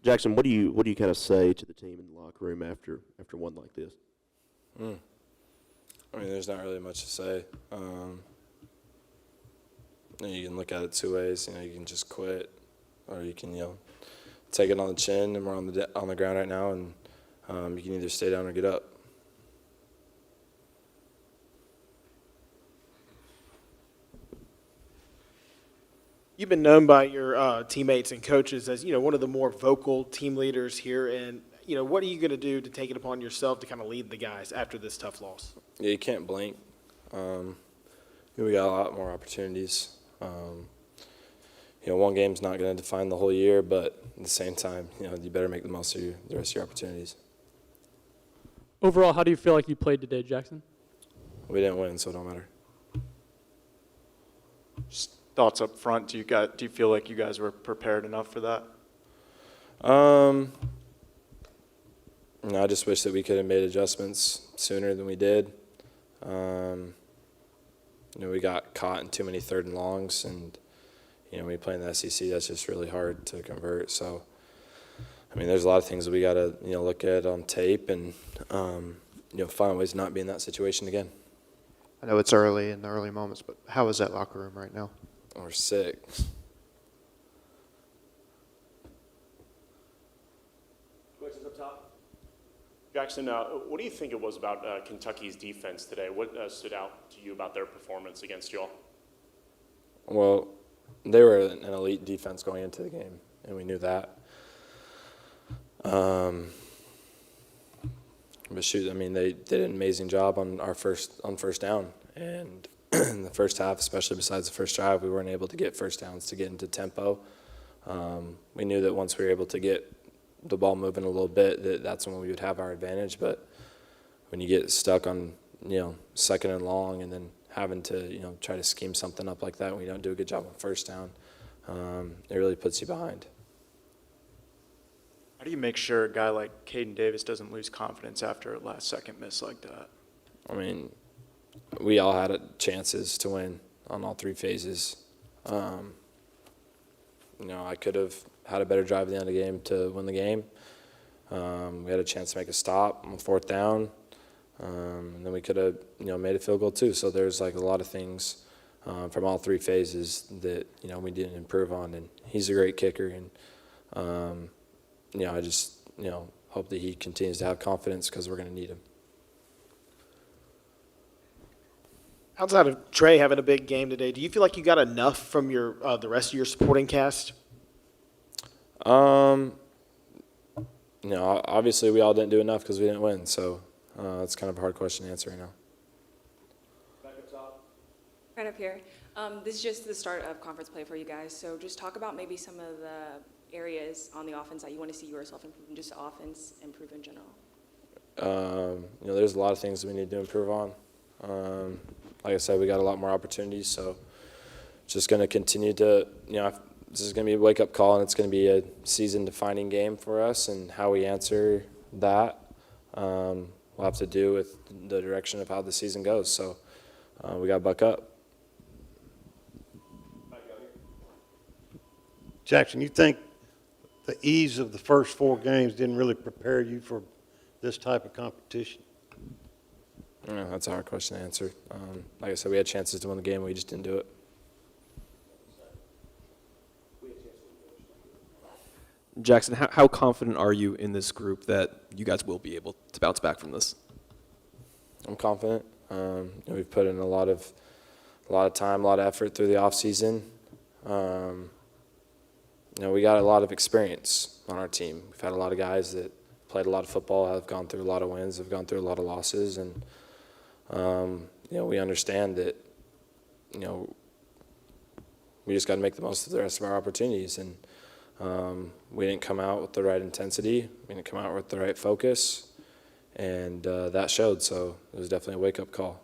Jaxson, what do you kind of say to the team in the locker room after one like this? I mean, there's not really much to say. You can look at it two ways. You can just quit, or you can take it on the chin. And we're on the ground right now, and you can either stay down or get up. You've been known by your teammates and coaches as, one of the more vocal team leaders here. And, what are you going to do to take it upon yourself to kind of lead the guys after this tough loss? Yeah, you can't blink. We got a lot more opportunities. One game's not going to define the whole year, but at the same time, you better make the most of the rest of your opportunities. Overall, how do you feel like you played today, Jaxson? We didn't win, so it don't matter. Just thoughts up front. Do you feel like you guys were prepared enough for that? I just wish that we could have made adjustments sooner than we did. We got caught in too many third and longs, and when you play in the SEC, that's just really hard to convert. So, there's a lot of things that we got to look at on tape and find ways to not be in that situation again. I know it's early in the early moments, but how is that locker room right now? We're sick. Questions up top? Jaxson, what do you think it was about Kentucky's defense today? What stood out to you about their performance against y'all? Well, they were an elite defense going into the game, and we knew that. But shoot, they did an amazing job on first down, and in the first half, especially besides the first drive, we weren't able to get first downs to get into tempo. We knew that once we were able to get the ball moving a little bit, that's when we would have our advantage. But when you get stuck on second and long, and then having to try to scheme something up like that when you don't do a good job on first down, it really puts you behind. How do you make sure a guy like Caden Davis doesn't lose confidence after a last-second miss like that? We all had chances to win on all three phases. I could have had a better drive at the end of the game to win the game. We had a chance to make a stop on fourth down, and then we could have made a field goal too. So there's a lot of things from all three phases that we didn't improve on. And he's a great kicker, and I just hope that he continues to have confidence because we're going to need him. Outside of Trey having a big game today, do you feel like you got enough from your the rest of your supporting cast? Obviously we all didn't do enough because we didn't win, so it's kind of a hard question to answer right now. Back up top. Right up here. This is just the start of conference play for you guys, so just talk about maybe some of the areas on the offense that you want to see yourself improve, and just offense improve in general. There's a lot of things that we need to improve on. Like I said, we got a lot more opportunities, so just going to continue to, this is going to be a wake-up call, and it's going to be a season-defining game for us, and how we answer that will have to do with the direction of how the season goes. So we got to buck up. Jaxson, you think the ease of the first 4 games didn't really prepare you for this type of competition? That's a hard question to answer. Like I said, we had chances to win the game. We just didn't do it. Jaxson, how confident are you in this group that you guys will be able to bounce back from this? I'm confident. We've put in a lot of time, a lot of effort through the off season. We got a lot of experience on our team. We've had a lot of guys that played a lot of football, have gone through a lot of wins, have gone through a lot of losses, and we understand that we just got to make the most of the rest of our opportunities. And we didn't come out with the right intensity. We didn't come out with the right focus, and that showed. So it was definitely a wake-up call.